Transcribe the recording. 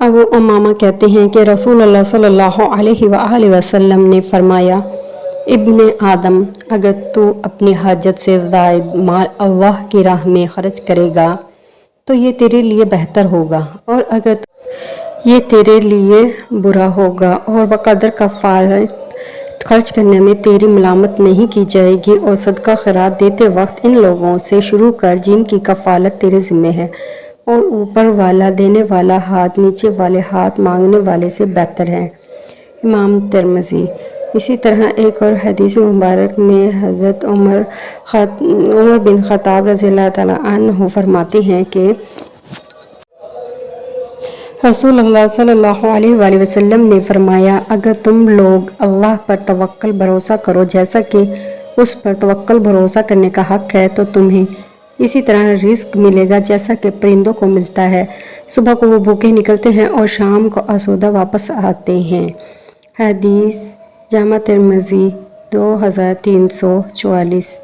ابو امامہ کہتے ہیں کہ رسول اللہ صلی اللہ علیہ وآلہ وسلم نے فرمایا، ابن آدم، اگر تو اپنی حاجت سے زائد مال اللہ کی راہ میں خرچ کرے گا تو یہ تیرے لیے بہتر ہوگا، اور اگر یہ تیرے لیے برا ہوگا اور بقدر کفارت خرچ کرنے میں تیری ملامت نہیں کی جائے گی۔ اور صدقہ خیرات دیتے وقت ان لوگوں سے شروع کر جن کی کفالت تیرے ذمہ ہے، اور اوپر والا دینے والا ہاتھ نیچے والے ہاتھ مانگنے والے سے بہتر ہے۔ امام ترمذی۔ اسی طرح ایک اور حدیث مبارک میں حضرت عمر بن خطاب رضی اللہ تعالیٰ عنہ فرماتے ہیں کہ رسول اللہ صلی اللہ علیہ وآلہ وسلم نے فرمایا، اگر تم لوگ اللہ پر توکل بھروسہ کرو جیسا کہ اس پر توکل بھروسہ کرنے کا حق ہے، تو تمہیں اسی طرح رزق ملے گا جیسا کہ پرندوں کو ملتا ہے۔ صبح کو وہ بھوکے نکلتے ہیں اور شام کو آسودہ واپس آتے ہیں۔ حدیث جامع ترمذی 2344۔